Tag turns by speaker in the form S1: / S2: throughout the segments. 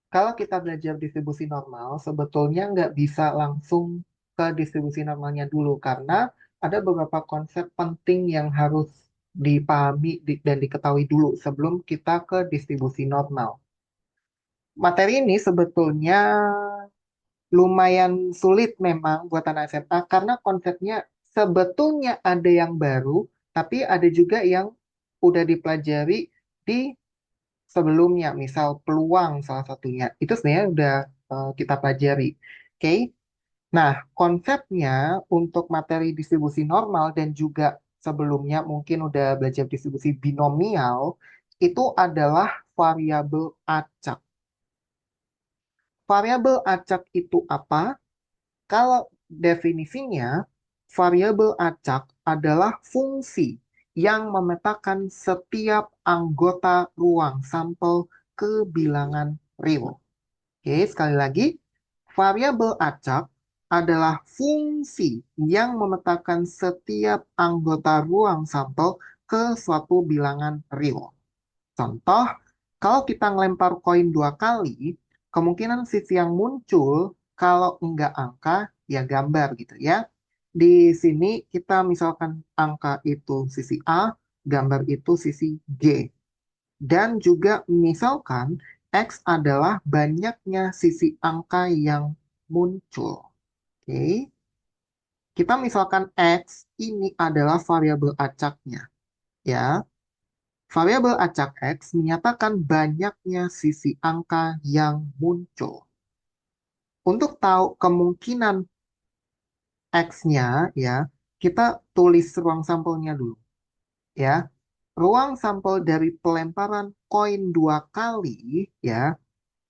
S1: Kalau kita belajar distribusi normal, sebetulnya nggak bisa langsung ke distribusi normalnya dulu, karena ada beberapa konsep penting yang harus dipahami dan diketahui dulu sebelum kita ke distribusi normal. Materi ini sebetulnya lumayan sulit memang buat anak SMA, karena konsepnya sebetulnya ada yang baru, tapi ada juga yang udah dipelajari di sebelumnya, misal peluang salah satunya. Itu sebenarnya udah kita pelajari. Oke. Nah, konsepnya untuk materi distribusi normal dan juga sebelumnya mungkin udah belajar distribusi binomial, itu adalah variabel acak. Variabel acak itu apa? Kalau definisinya, variabel acak adalah fungsi yang memetakan setiap anggota ruang sampel ke bilangan real. Oke, sekali lagi, variabel acak adalah fungsi yang memetakan setiap anggota ruang sampel ke suatu bilangan real. Contoh, kalau kita ngelempar koin 2 kali, kemungkinan sisi yang muncul kalau enggak angka, ya gambar gitu ya. Di sini kita misalkan angka itu sisi A, gambar itu sisi G. Dan juga misalkan X adalah banyaknya sisi angka yang muncul. Oke, kita misalkan X ini adalah variabel acaknya. Ya, variabel acak X menyatakan banyaknya sisi angka yang muncul. Untuk tahu kemungkinan X-nya, ya, kita tulis ruang sampelnya dulu. Ya, ruang sampel dari pelemparan koin 2 kali, ya,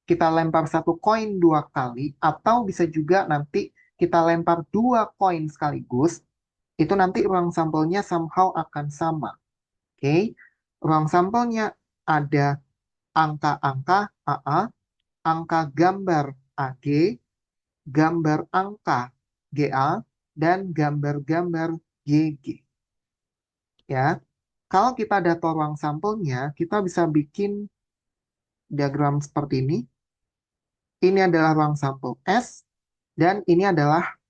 S1: kita lempar satu koin 2 kali, atau bisa juga nanti kita lempar 2 koin sekaligus, itu nanti ruang sampelnya somehow akan sama. Oke, ruang sampelnya ada angka-angka AA, angka gambar AG, gambar angka GA, dan gambar-gambar GG. Ya, kalau kita data ruang sampelnya, kita bisa bikin diagram seperti ini. Ini adalah ruang sampel S, dan ini adalah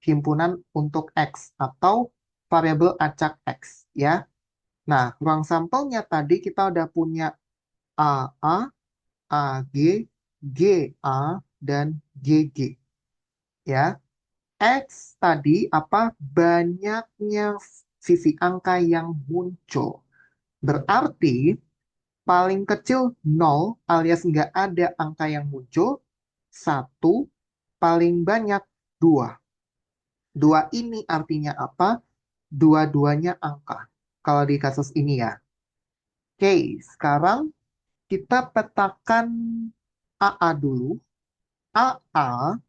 S1: himpunan untuk X atau variabel acak X. Ya, nah ruang sampelnya tadi kita udah punya AA, AG, GA, dan GG. Ya, X tadi apa? Banyaknya sisi angka yang muncul. Berarti paling kecil 0 alias nggak ada angka yang muncul. Satu, paling banyak 2. 2 ini artinya apa? Dua-duanya angka. Kalau di kasus ini ya. Oke, sekarang kita petakan AA dulu. AA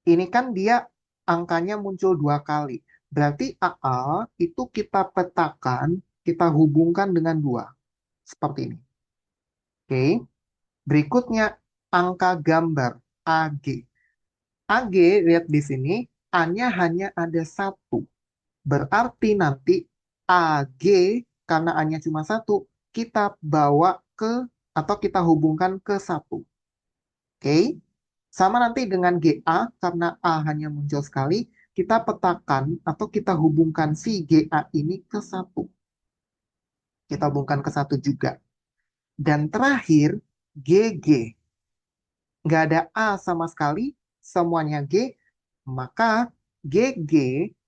S1: ini kan dia angkanya muncul 2 kali. Berarti AA itu kita petakan, kita hubungkan dengan 2. Seperti ini. Oke. Berikutnya angka gambar AG. AG, lihat di sini, A-nya hanya ada 1. Berarti nanti AG, karena A-nya cuma 1, kita bawa ke, atau kita hubungkan ke 1. Oke. Sama nanti dengan GA, karena A hanya muncul sekali, kita petakan atau kita hubungkan si GA ini ke 1. Kita hubungkan ke 1 juga. Dan terakhir, GG. Nggak ada A sama sekali, semuanya G, maka GG,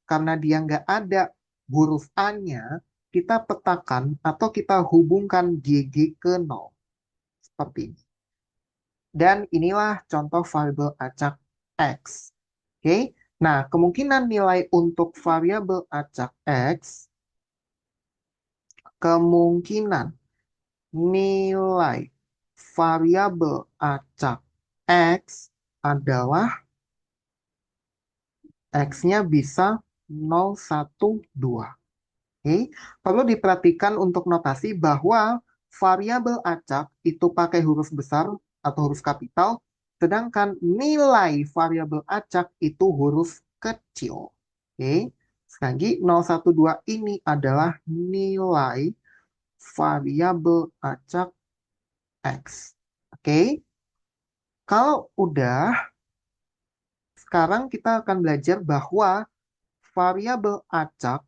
S1: karena dia nggak ada huruf A-nya, kita petakan atau kita hubungkan GG ke 0. Seperti ini. Dan inilah contoh variabel acak X. Oke, nah kemungkinan nilai untuk variabel acak X, kemungkinan nilai variabel acak X adalah X-nya bisa 0, 1, 2. Oke, perlu diperhatikan untuk notasi bahwa variabel acak itu pakai huruf besar atau huruf kapital, sedangkan nilai variabel acak itu huruf kecil. Oke, sekali lagi 0, 1, 2 ini adalah nilai variabel acak X. Oke, kalau udah, sekarang kita akan belajar bahwa variabel acak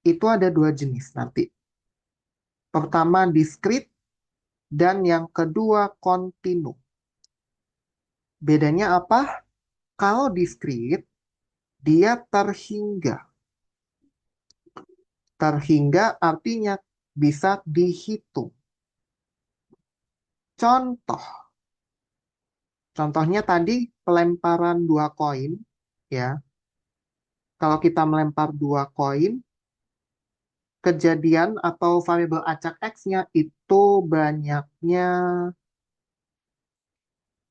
S1: itu ada dua jenis nanti. Pertama diskrit dan yang kedua kontinu. Bedanya apa? Kalau diskrit, dia terhingga. Terhingga artinya bisa dihitung. Contoh, contohnya tadi pelemparan dua koin, ya. Kalau kita melempar dua koin, kejadian atau variabel acak X-nya itu banyaknya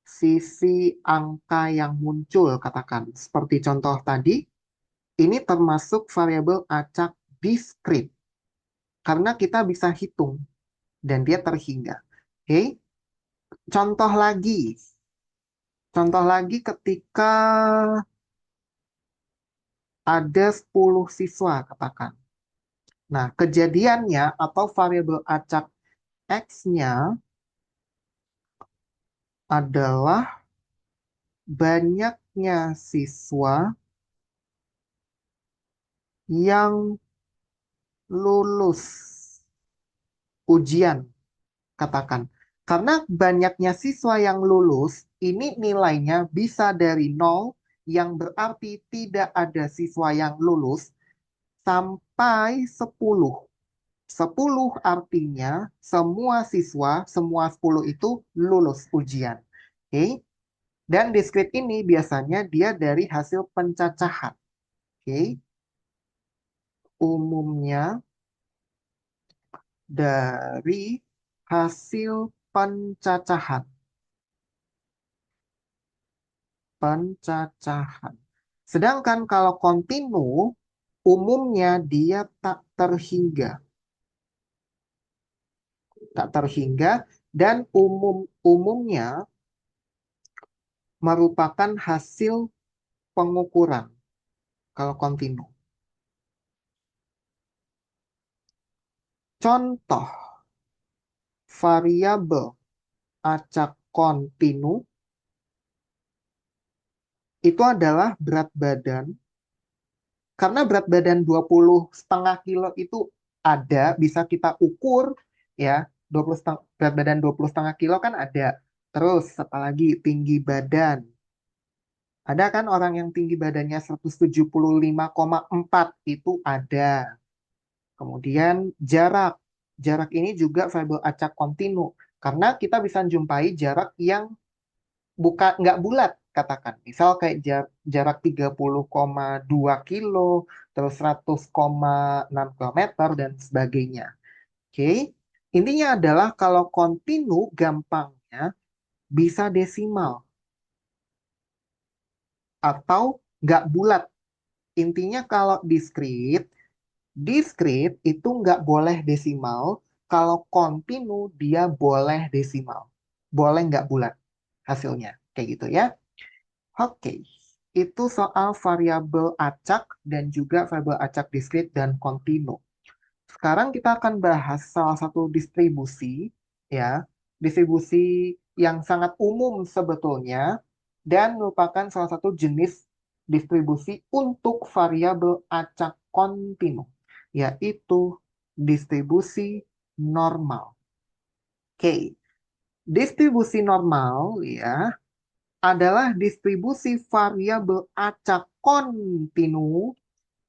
S1: sisi angka yang muncul, katakan. Seperti contoh tadi, ini termasuk variabel acak diskrit. Karena kita bisa hitung, dan dia terhingga. Oke, contoh lagi. Contoh lagi ketika ada 10 siswa, katakan. Nah, kejadiannya atau variabel acak X-nya adalah banyaknya siswa yang lulus ujian, katakan. Karena banyaknya siswa yang lulus, ini nilainya bisa dari 0, yang berarti tidak ada siswa yang lulus, sampai 10. 10 artinya semua siswa, semua 10 itu lulus ujian. Oke? Dan diskrit ini biasanya dia dari hasil pencacahan. Oke? Umumnya dari hasil pencacahan. Pencacahan. Sedangkan kalau kontinu, umumnya dia tak terhingga. Tak terhingga dan umumnya merupakan hasil pengukuran kalau kontinu. Contoh variabel acak kontinu itu adalah berat badan. Karena berat badan 20,5 kilo itu ada, bisa kita ukur ya. 20 berat badan 20,5 kilo kan ada. Terus apalagi tinggi badan. Ada kan orang yang tinggi badannya 175,4 itu ada. Kemudian jarak. Jarak ini juga variabel acak kontinu. Karena kita bisa jumpai jarak yang nggak bulat, katakan. Misal kayak jarak 30,2 kilo, terus 100,6 kilometer, dan sebagainya. Oke. Intinya adalah kalau kontinu gampangnya bisa desimal atau nggak bulat. Intinya kalau diskrit, diskrit itu nggak boleh desimal. Kalau kontinu dia boleh desimal. Boleh nggak bulat hasilnya. Kayak gitu ya. Oke, itu soal variabel acak dan juga variabel acak diskrit dan kontinu. Sekarang kita akan bahas salah satu distribusi, ya, distribusi yang sangat umum sebetulnya dan merupakan salah satu jenis distribusi untuk variabel acak kontinu, yaitu distribusi normal. Oke, distribusi normal ya adalah distribusi variabel acak kontinu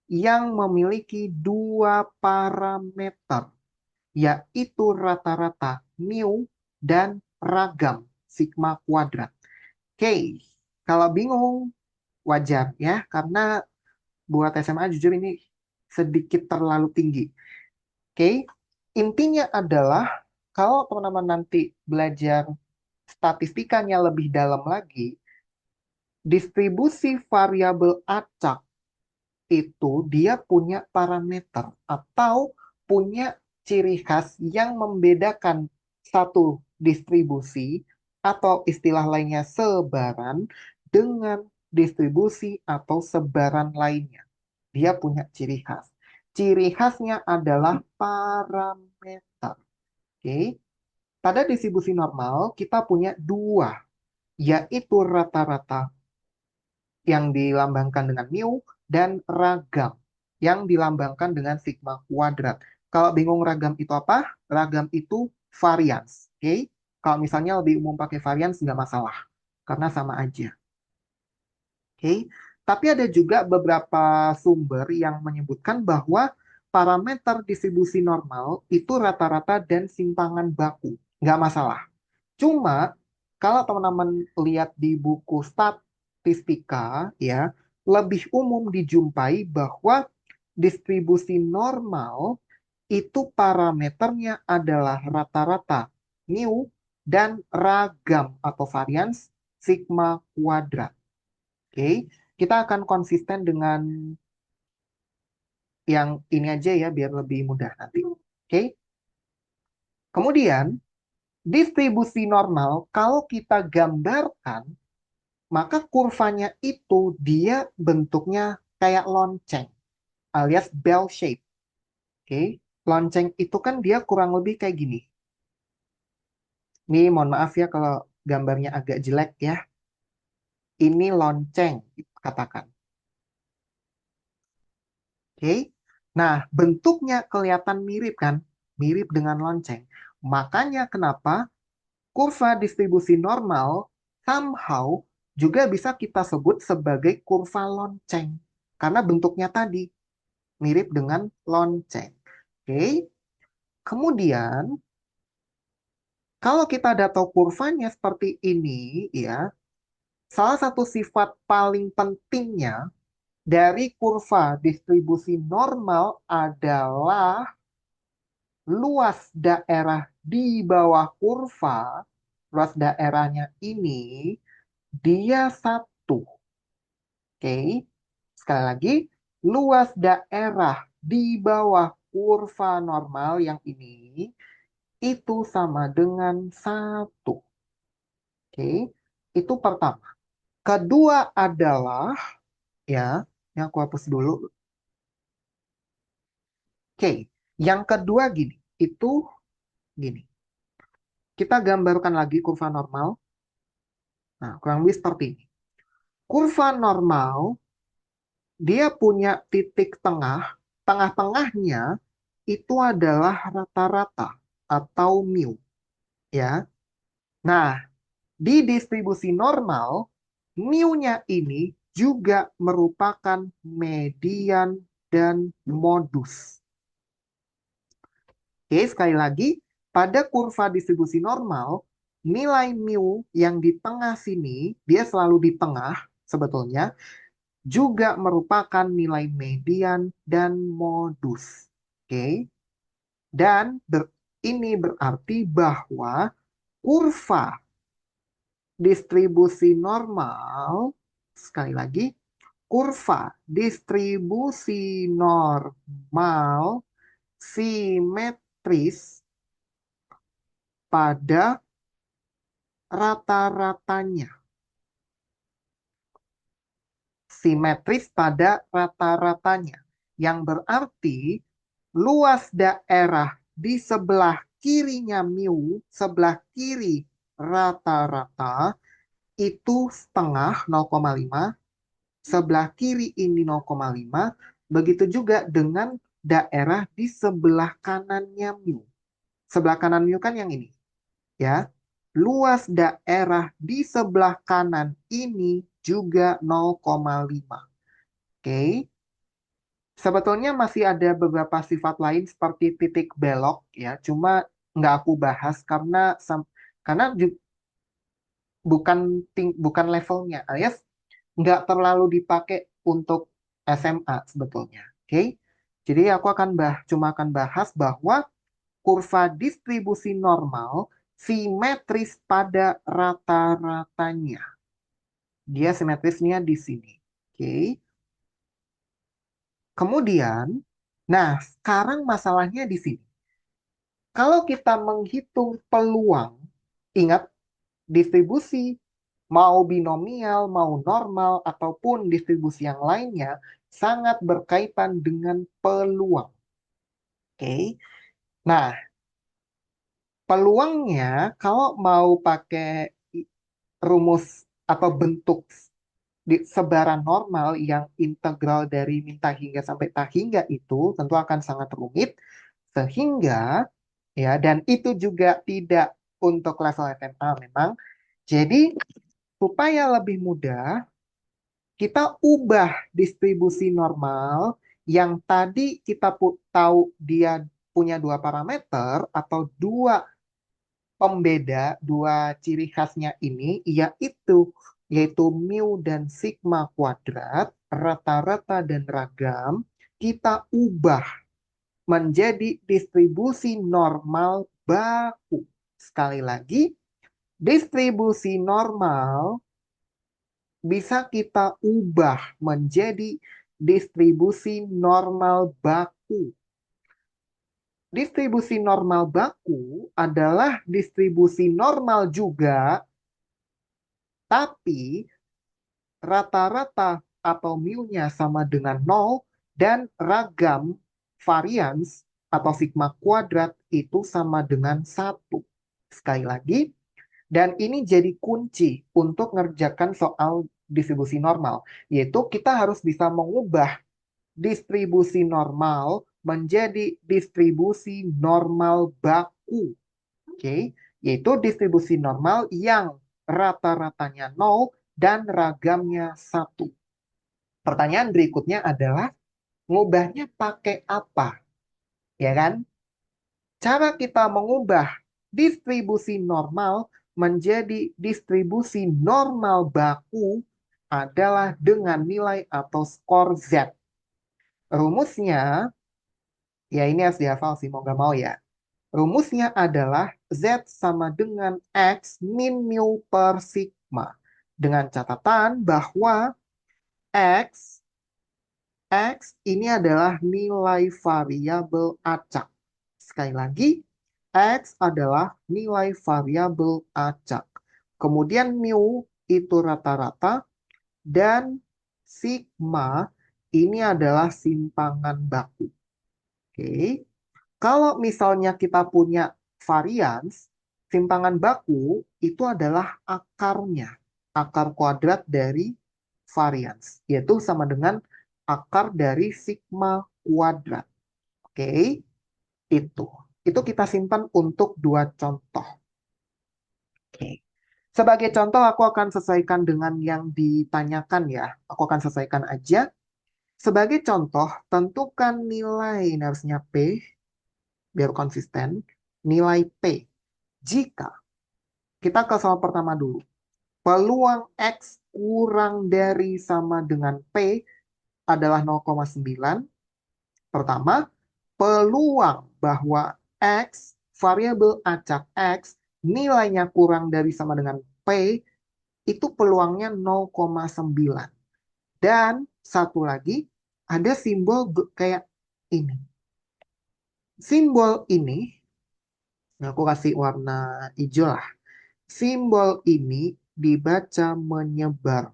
S1: yang memiliki dua parameter, yaitu rata-rata mu dan ragam sigma kuadrat. Oke, kalau bingung wajar ya, karena buat SMA jujur ini sedikit terlalu tinggi. Oke, intinya adalah kalau teman-teman nanti belajar statistikanya lebih dalam lagi, distribusi variabel acak itu dia punya parameter atau punya ciri khas yang membedakan satu distribusi atau istilah lainnya sebaran dengan distribusi atau sebaran lainnya. Dia punya ciri khas. Ciri khasnya adalah parameter. Oke. pada distribusi normal kita punya dua, yaitu rata-rata yang dilambangkan dengan mu dan ragam yang dilambangkan dengan sigma kuadrat. Kalau bingung ragam itu apa? Ragam itu varians. Oke? Kalau misalnya lebih umum pakai varians nggak masalah karena sama aja. Oke? Tapi ada juga beberapa sumber yang menyebutkan bahwa parameter distribusi normal itu rata-rata dan simpangan baku. Nggak masalah. Cuma kalau teman-teman lihat di buku statistika ya, lebih umum dijumpai bahwa distribusi normal itu parameternya adalah rata-rata mu dan ragam atau varians sigma kuadrat. Oke, kita akan konsisten dengan yang ini aja ya biar lebih mudah nanti. Oke. Kemudian distribusi normal kalau kita gambarkan maka kurvanya itu dia bentuknya kayak lonceng alias bell shape. Oke, lonceng itu kan dia kurang lebih kayak gini. Nih, mohon maaf ya kalau gambarnya agak jelek ya. Ini lonceng, katakan. Oke, nah bentuknya kelihatan mirip kan? Mirip dengan lonceng. Makanya kenapa kurva distribusi normal somehow juga bisa kita sebut sebagai kurva lonceng. Karena bentuknya tadi mirip dengan lonceng. Oke. Kemudian kalau kita ada tahu kurvanya seperti ini ya, salah satu sifat paling pentingnya dari kurva distribusi normal adalah luas daerah di bawah kurva, luas daerahnya ini dia satu. Oke. Sekali lagi, luas daerah di bawah kurva normal yang ini itu sama dengan satu. Oke, itu pertama. Kedua adalah, ya, yang aku hapus dulu. Oke, yang kedua gini, itu gini. Kita gambarkan lagi kurva normal. Nah, kurang lebih seperti ini. Kurva normal, dia punya titik tengah. Tengah-tengahnya itu adalah rata-rata atau mu. Ya. Nah, di distribusi normal, mu-nya ini juga merupakan median dan modus. Oke, sekali lagi, pada kurva distribusi normal, nilai mu yang di tengah sini, dia selalu di tengah sebetulnya, juga merupakan nilai median dan modus. Oke, dan ini berarti bahwa kurva distribusi normal, sekali lagi, kurva distribusi normal simetris pada rata-ratanya. Simetris pada rata-ratanya. Yang berarti luas daerah di sebelah kirinya mu, sebelah kiri rata-rata, itu setengah 0,5, sebelah kiri ini 0,5, begitu juga dengan daerah di sebelah kanannya mu. Sebelah kanan mu kan yang ini, ya. Luas daerah di sebelah kanan ini juga 0,5. Oke. Sebetulnya masih ada beberapa sifat lain seperti titik belok ya, cuma nggak aku bahas karena bukan bukan levelnya, alias nggak terlalu dipakai untuk SMA sebetulnya. Oke. Jadi aku cuma akan bahas bahwa kurva distribusi normal simetris pada rata-ratanya. Dia simetrisnya di sini. Oke. Kemudian, nah sekarang masalahnya di sini. Kalau kita menghitung peluang, ingat distribusi mau binomial, mau normal, ataupun distribusi yang lainnya sangat berkaitan dengan peluang. Oke. Nah, Peluangnya kalau mau pakai rumus atau bentuk di sebaran normal yang integral dari min tak hingga sampai tak hingga itu tentu akan sangat rumit, sehingga ya, dan itu juga tidak untuk level SMA memang. Jadi supaya lebih mudah, kita ubah distribusi normal yang tadi kita tahu dia punya dua parameter atau dua pembeda, dua ciri khasnya ini, yaitu mu dan sigma kuadrat, rata-rata dan ragam, kita ubah menjadi distribusi normal baku. Sekali lagi, distribusi normal bisa kita ubah menjadi distribusi normal baku. Distribusi normal baku adalah distribusi normal juga, tapi rata-rata atau mu-nya sama dengan 0 dan ragam varians atau sigma kuadrat itu sama dengan 1. Sekali lagi, dan ini jadi kunci untuk ngerjakan soal distribusi normal, yaitu kita harus bisa mengubah distribusi normal menjadi distribusi normal baku. Oke, yaitu distribusi normal yang rata-ratanya 0 dan ragamnya 1. Pertanyaan berikutnya adalah ngubahnya pakai apa? Ya kan? Cara kita mengubah distribusi normal menjadi distribusi normal baku adalah dengan nilai atau skor Z. Rumusnya, ya ini harus dihafal sih, mau nggak mau ya. Rumusnya adalah Z sama dengan X min mu per sigma. Dengan catatan bahwa X, X ini adalah nilai variabel acak. Sekali lagi, X adalah nilai variabel acak. Kemudian mu itu rata-rata dan sigma ini adalah simpangan baku. Oke. Kalau misalnya kita punya varians, simpangan baku itu adalah akarnya, akar kuadrat dari varians, yaitu sama dengan akar dari sigma kuadrat. Oke, itu. Itu kita simpan untuk dua contoh. Oke. Sebagai contoh, aku akan selesaikan dengan yang ditanyakan ya. Aku akan selesaikan aja. Sebagai contoh, tentukan nilai, ini harusnya P, biar konsisten, nilai P. Jika kita ke soal pertama dulu, peluang X kurang dari sama dengan P adalah 0,9. Pertama, peluang bahwa X, variabel acak X, nilainya kurang dari sama dengan P, itu peluangnya 0,9. Dan satu lagi, ada simbol kayak ini. Simbol ini, aku kasih warna hijau lah. Simbol ini dibaca menyebar.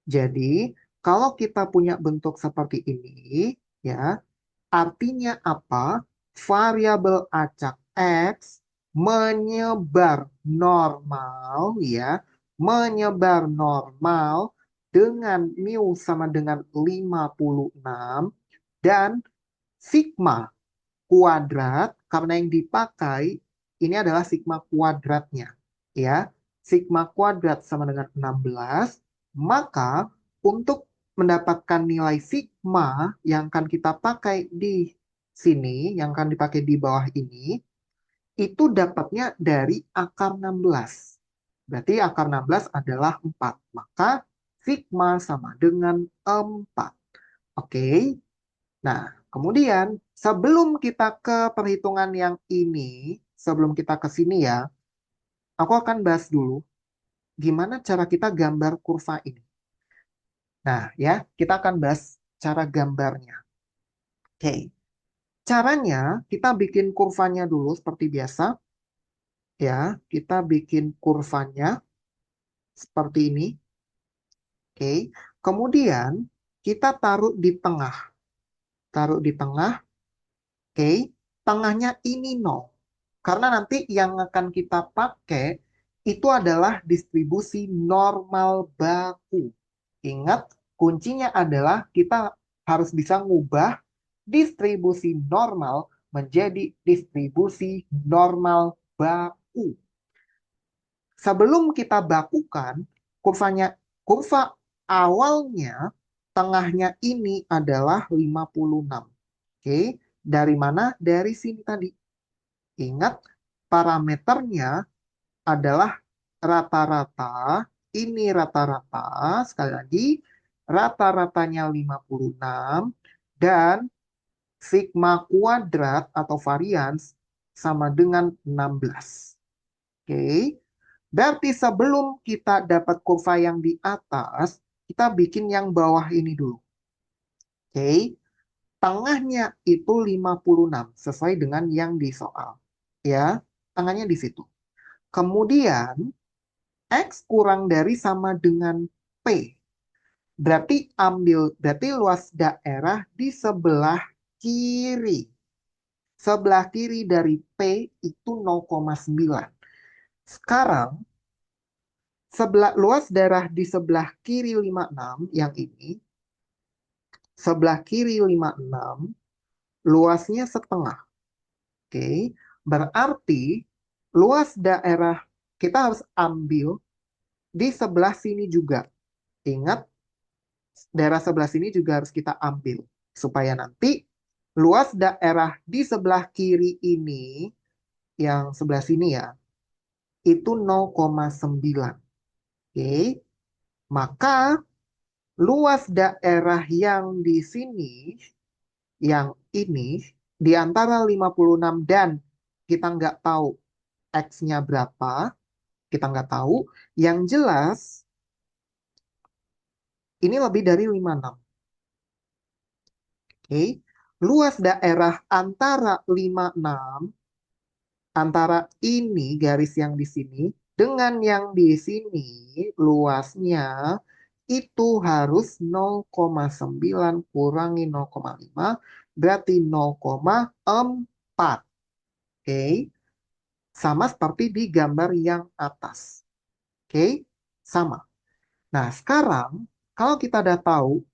S1: Jadi, kalau kita punya bentuk seperti ini, ya, artinya apa? Variabel acak X menyebar normal, ya, menyebar normal dengan mu sama dengan 56 dan sigma kuadrat, karena yang dipakai ini adalah sigma kuadratnya. Ya, sigma kuadrat sama dengan 16, maka untuk mendapatkan nilai sigma yang akan kita pakai di sini, yang akan dipakai di bawah ini, itu dapatnya dari akar 16. Berarti akar 16 adalah 4. Maka sigma sama dengan 4. Oke. Nah, kemudian sebelum kita ke perhitungan yang ini, sebelum kita ke sini ya, aku akan bahas dulu gimana cara kita gambar kurva ini. Nah, ya, kita akan bahas cara gambarnya. Oke, caranya kita bikin kurvanya dulu seperti biasa. Ya, kita bikin kurvanya seperti ini. Oke, kemudian kita taruh di tengah. Taruh di tengah. Oke, tengahnya ini 0. Karena nanti yang akan kita pakai itu adalah distribusi normal baku. Ingat, kuncinya adalah kita harus bisa ngubah distribusi normal menjadi distribusi normal baku. Sebelum kita bakukan, kurva awalnya, tengahnya ini adalah 56. Oke, dari mana? Dari sini tadi. Ingat, parameternya adalah rata-rata, ini rata-rata, sekali lagi, rata-ratanya 56, dan sigma kuadrat atau varians sama dengan 16. Oke, berarti sebelum kita dapat kurva yang di atas, kita bikin yang bawah ini dulu. Oke, tengahnya itu 56, sesuai dengan yang di soal. Ya, tengahnya di situ. Kemudian, X kurang dari sama dengan P. Berarti luas daerah di sebelah kiri. Sebelah kiri dari P itu 0,9. Sekarang, luas daerah di sebelah kiri 56 yang ini, sebelah kiri 56, luasnya setengah. Oke, berarti luas daerah kita harus ambil di sebelah sini juga. Ingat, daerah sebelah sini juga harus kita ambil supaya nanti luas daerah di sebelah kiri ini, yang sebelah sini ya, itu 0,9. Oke, maka luas daerah yang di sini, yang ini, di antara 56 dan kita nggak tahu X-nya berapa, kita nggak tahu. Yang jelas, ini lebih dari 56. Oke. Luas daerah antara 56, antara ini garis yang di sini, dengan yang di sini, luasnya itu harus 0,9 kurangi 0,5, berarti 0,4. Oke, sama seperti di gambar yang atas. Oke, sama. Nah, sekarang kalau kita udah tahu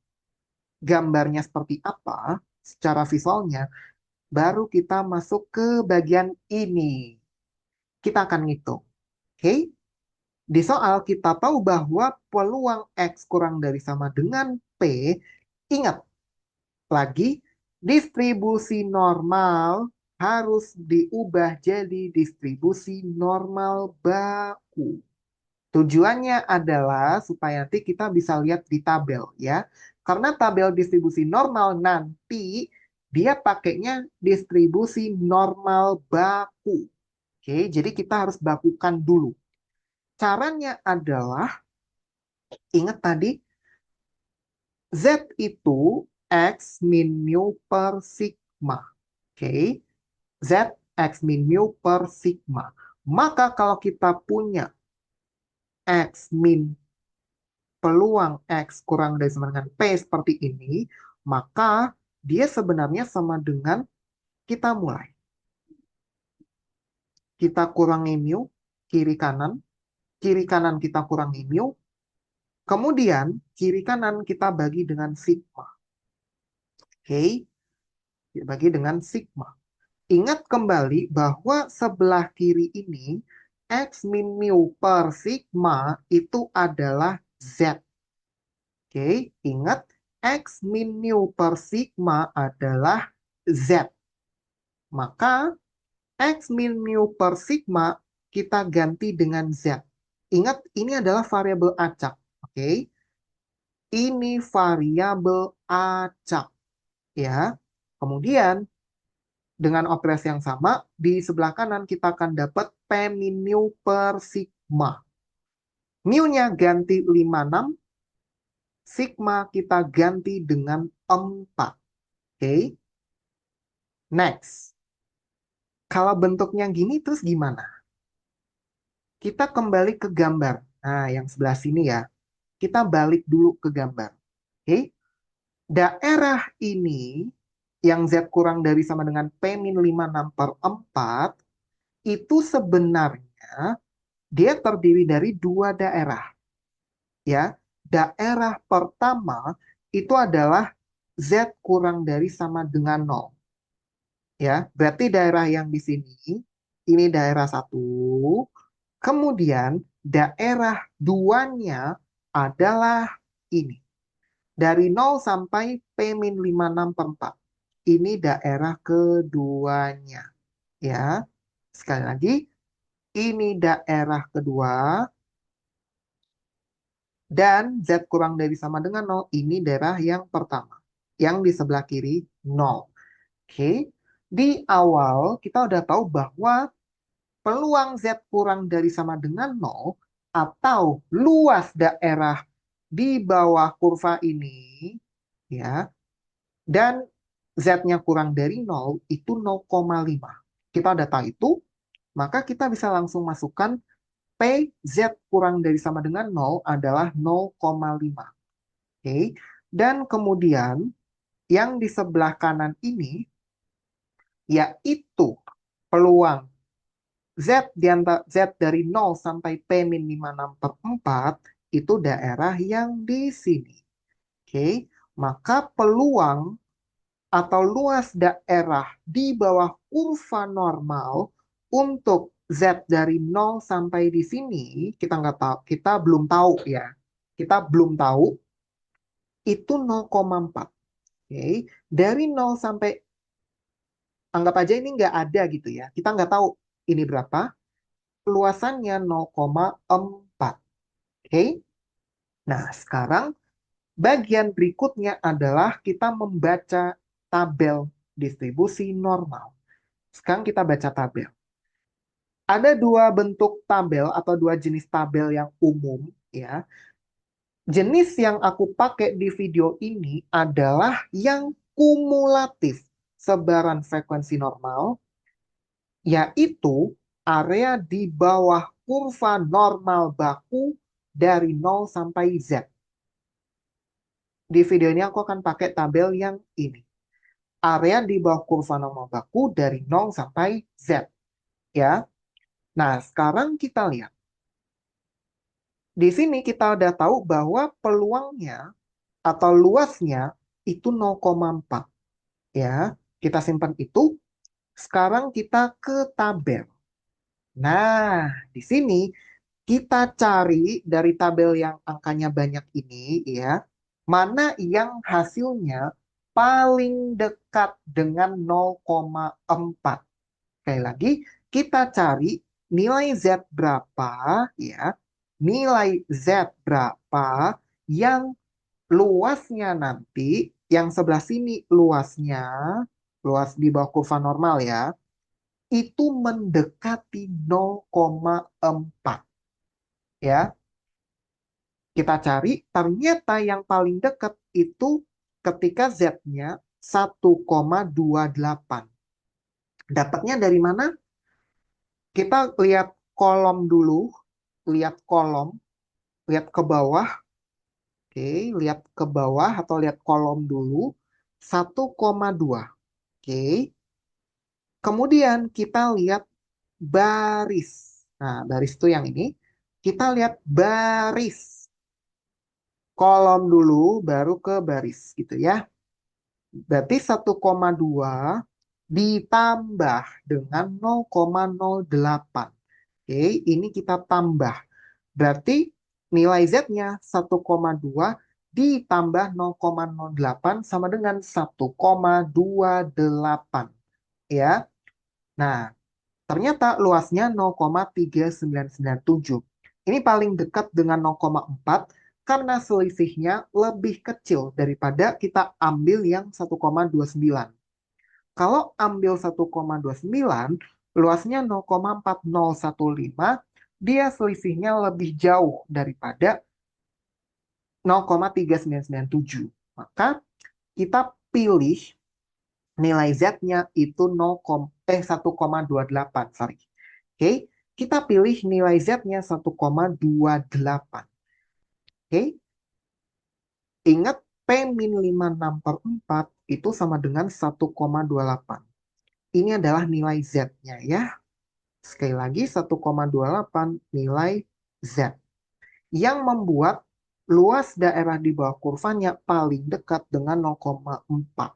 S1: gambarnya seperti apa secara visualnya, baru kita masuk ke bagian ini. Kita akan ngitung. Oke, di soal kita tahu bahwa peluang X kurang dari sama dengan P. Ingat lagi, distribusi normal harus diubah jadi distribusi normal baku. Tujuannya adalah supaya nanti kita bisa lihat di tabel ya. Karena tabel distribusi normal nanti dia pakainya distribusi normal baku. Oke, jadi kita harus bakukan dulu. Caranya adalah, ingat tadi, Z itu X min mu per sigma. Oke, Z X min mu per sigma. Maka kalau kita punya X min peluang X kurang dari sama dengan P seperti ini, maka dia sebenarnya sama dengan, kita mulai. Kita kurangi mu, kiri kanan kita kurangi mu, kemudian kiri kanan kita bagi dengan sigma. Oke, bagi dengan sigma. Ingat kembali bahwa sebelah kiri ini, X min mu per sigma itu adalah Z. Oke, ingat X min mu per sigma adalah Z. Maka X min mu per sigma kita ganti dengan Z. Ingat, ini adalah variabel acak. Oke, ini variabel acak. Ya, kemudian dengan operasi yang sama, di sebelah kanan kita akan dapat P min mu per sigma. Mu-nya ganti 56, sigma kita ganti dengan 4. Oke, next. Kalau bentuknya gini terus gimana? Kita kembali ke gambar. Nah, yang sebelah sini ya. Kita balik dulu ke gambar. Oke, daerah ini yang Z kurang dari sama dengan P min 56 per 4, itu sebenarnya dia terdiri dari dua daerah, ya. Daerah pertama itu adalah Z kurang dari sama dengan nol, ya. Berarti daerah yang di sini, ini daerah satu. Kemudian daerah duanya adalah ini. Dari nol sampai P-56/4. Ini daerah keduanya, ya. Sekali lagi, ini daerah kedua, dan Z kurang dari sama dengan nol, ini daerah yang pertama. Yang di sebelah kiri, nol. Oke, di awal kita udah tahu bahwa peluang Z kurang dari sama dengan nol atau luas daerah di bawah kurva ini, ya, dan Z-nya kurang dari nol itu 0,5. Kita udah tahu itu, maka kita bisa langsung masukkan PZ kurang dari sama dengan nol adalah 0,5. Oke. Dan kemudian yang di sebelah kanan ini yaitu peluang Z di antara Z dari nol sampai P-56/4 itu daerah yang di sini. Oke, maka peluang atau luas daerah di bawah kurva normal untuk Z dari nol sampai di sini kita nggak tahu, kita belum tahu ya. Kita belum tahu itu 0,4. Oke, dari nol sampai anggap aja ini nggak ada gitu ya. Kita nggak tahu ini berapa. Luasannya 0,4. Oke. Nah, sekarang bagian berikutnya adalah kita membaca tabel distribusi normal. Sekarang kita baca tabel. Ada dua bentuk tabel atau dua jenis tabel yang umum, ya. Jenis yang aku pakai di video ini adalah yang kumulatif sebaran frekuensi normal, yaitu area di bawah kurva normal baku dari 0 sampai Z. Di video ini aku akan pakai tabel yang ini. Area di bawah kurva normal baku dari 0 sampai Z. Ya. Nah, sekarang kita lihat. Di sini kita udah tahu bahwa peluangnya atau luasnya itu 0,4. Ya, kita simpan itu. Sekarang kita ke tabel. Nah, di sini kita cari dari tabel yang angkanya banyak ini, ya, mana yang hasilnya paling dekat dengan 0,4. Sekali lagi, kita cari nilai Z berapa, ya, nilai Z berapa yang luasnya nanti, yang sebelah sini luasnya, luas di bawah kurva normal ya, itu mendekati 0,4. Ya, kita cari, ternyata yang paling dekat itu ketika Z-nya 1,28. Dapatnya dari mana? Kita lihat kolom dulu, lihat kolom, lihat ke bawah. Oke, lihat ke bawah atau lihat kolom dulu. 1,2. Oke. Kemudian kita lihat baris. Nah, baris itu yang ini. Kita lihat baris. Kolom dulu, baru ke baris gitu ya. Berarti 1,2 ditambah dengan 0,08. Oke, ini kita tambah. Berarti nilai Z-nya 1,2 ditambah 0,08 sama dengan 1,28. Ya. Nah, ternyata luasnya 0,3997. Ini paling dekat dengan 0,4 karena selisihnya lebih kecil daripada kita ambil yang 1,29. Kalau ambil 1,29, luasnya 0,4015, dia selisihnya lebih jauh daripada 0,3997. Maka kita pilih nilai Z-nya itu 1,28, sorry. Oke, kita pilih nilai Z-nya 1,28. Oke, ingat P-56/4 itu sama dengan 1,28. Ini adalah nilai Z-nya ya. Sekali lagi 1,28 nilai Z. Yang membuat luas daerah di bawah kurvanya paling dekat dengan 0,4.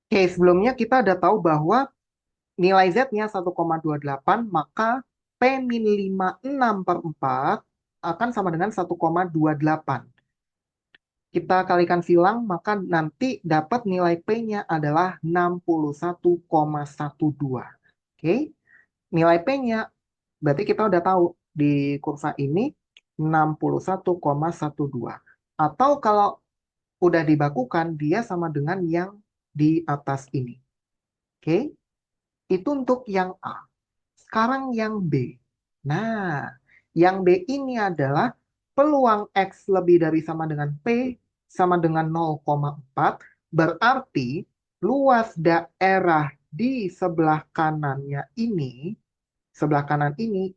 S1: Oke, sebelumnya kita udah tahu bahwa nilai Z-nya 1,28, maka P min 56/4 akan sama dengan 1,28. Kita kalikan silang, maka nanti dapat nilai P-nya adalah 61,12. Oke, nilai P-nya berarti kita udah tahu di kurva ini 61,12. Atau kalau udah dibakukan, dia sama dengan yang di atas ini. Oke, itu untuk yang A. Sekarang yang B. Nah, yang B ini adalah peluang X lebih dari sama dengan P sama dengan 0,4. Berarti luas daerah di sebelah kanan ini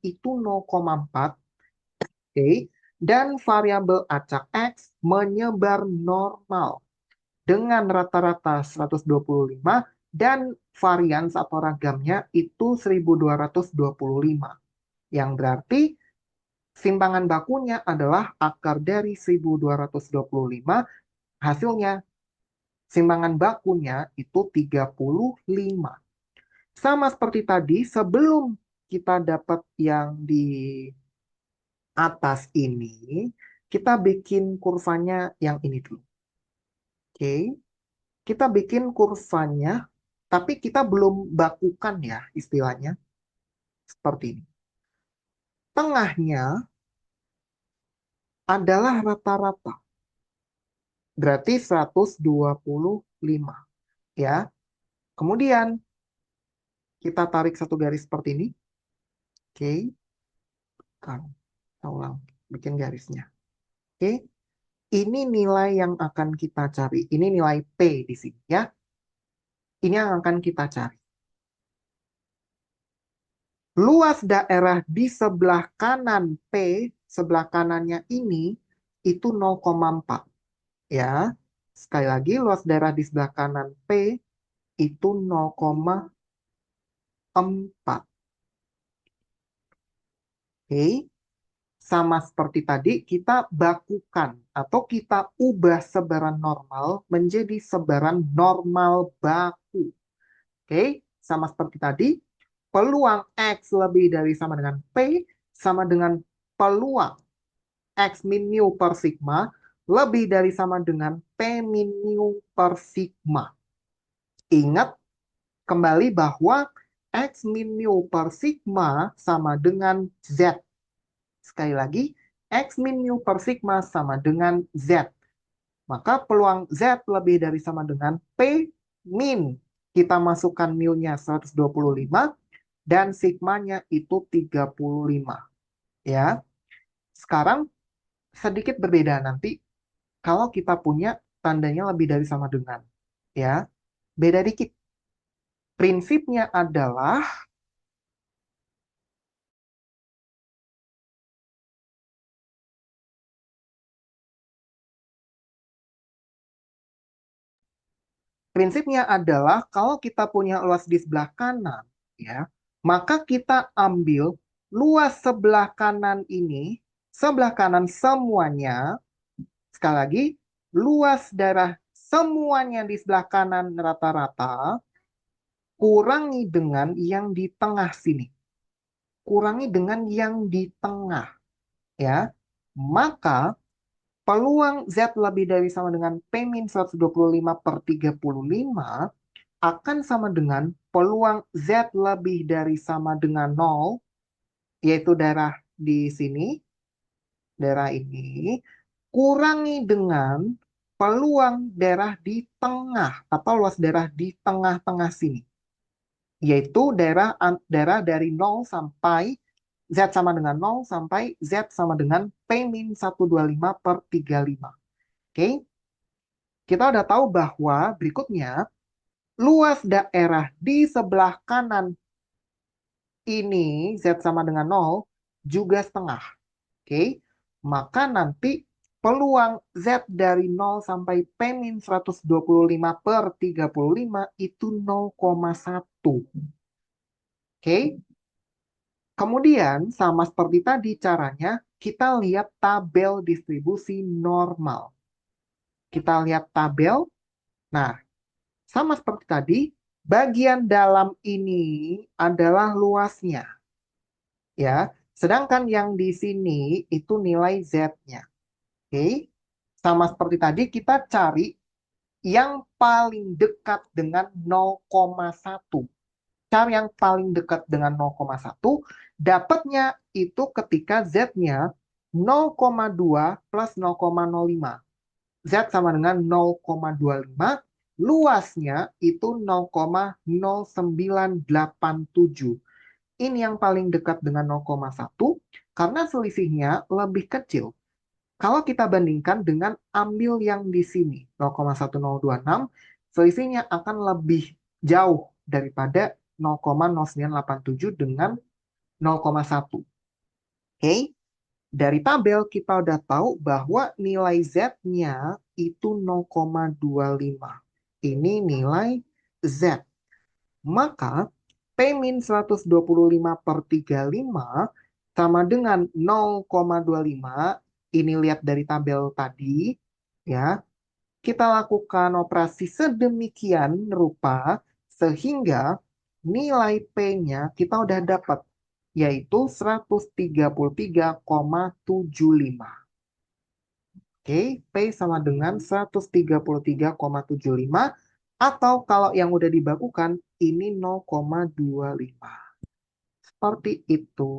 S1: itu 0,4. Oke. Dan variabel acak X menyebar normal dengan rata-rata 125 dan varians atau ragamnya itu 1225. Yang berarti simpangan bakunya adalah akar dari 1225, hasilnya simpangan bakunya itu 35. Sama seperti tadi, sebelum kita dapat yang di atas ini, kita bikin kurvanya yang ini dulu. Oke, kita bikin kurvanya, tapi kita belum bakukan ya istilahnya, seperti ini. Tengahnya adalah rata-rata, berarti 125 ya. Kemudian kita tarik satu garis seperti ini. Oke, kan. Kita ulang, bikin garisnya. Oke, ini nilai yang akan kita cari. Ini nilai P di sini ya. Ini yang akan kita cari. Luas daerah di sebelah kanan P, sebelah kanannya ini, itu 0,4. Ya, sekali lagi luas daerah di sebelah kanan P itu 0,4. Oke, sama seperti tadi, kita bakukan atau kita ubah sebaran normal menjadi sebaran normal baku. Oke, sama seperti tadi, peluang X lebih dari sama dengan P sama dengan peluang X min mu per sigma lebih dari sama dengan P min mu per sigma. Ingat kembali bahwa X min mu per sigma sama dengan Z. Sekali lagi, X min mu per sigma sama dengan Z. Maka peluang Z lebih dari sama dengan P min. Kita masukkan mu-nya 125 dan sigmanya itu 35. Ya. Sekarang sedikit berbeda nanti kalau kita punya tandanya lebih dari sama dengan. Ya. Beda dikit. Prinsipnya adalah Prinsipnya adalah kalau kita punya luas di sebelah kanan, ya, maka kita ambil luas sebelah kanan ini, sebelah kanan semuanya, sekali lagi, luas darah semuanya di sebelah kanan rata-rata, kurangi dengan yang di tengah sini. Kurangi dengan yang di tengah, ya. Maka peluang Z lebih dari sama dengan P min 125 per 35 akan sama dengan peluang Z lebih dari sama dengan 0, yaitu daerah di sini, daerah ini, kurangi dengan peluang daerah di tengah atau luas daerah di tengah-tengah sini, yaitu daerah dari 0 sampai Z sama dengan 0 sampai Z sama dengan P min 125 per 35. Oke, kita udah tahu bahwa berikutnya luas daerah di sebelah kanan ini Z sama dengan 0 juga setengah. Oke, maka nanti peluang Z dari 0 sampai P min 125 per 35 itu 0,1. Oke, kemudian sama seperti tadi caranya kita lihat tabel distribusi normal. Kita lihat tabel. Nah, sama seperti tadi, bagian dalam ini adalah luasnya. Ya, sedangkan yang di sini itu nilai Z-nya. Oke, sama seperti tadi kita cari yang paling dekat dengan 0,1. Cari yang paling dekat dengan 0,1, dapatnya itu ketika Z-nya 0,2 plus 0,05. Z sama dengan 0,25, luasnya itu 0,0987. Ini yang paling dekat dengan 0,1 karena selisihnya lebih kecil. Kalau kita bandingkan dengan ambil yang di sini, 0,1026, selisihnya akan lebih jauh daripada 0,0987 dengan 0,1. Oke, dari tabel kita udah tahu bahwa nilai Z-nya itu 0,25. Ini nilai Z. Maka P min 125 per 35 sama dengan 0,25. Ini lihat dari tabel tadi, ya. Kita lakukan operasi sedemikian rupa sehingga nilai P-nya kita udah dapat, yaitu 133,75. Oke, P sama dengan 133,75 atau kalau yang udah dibakukan ini 0,25. Seperti itu.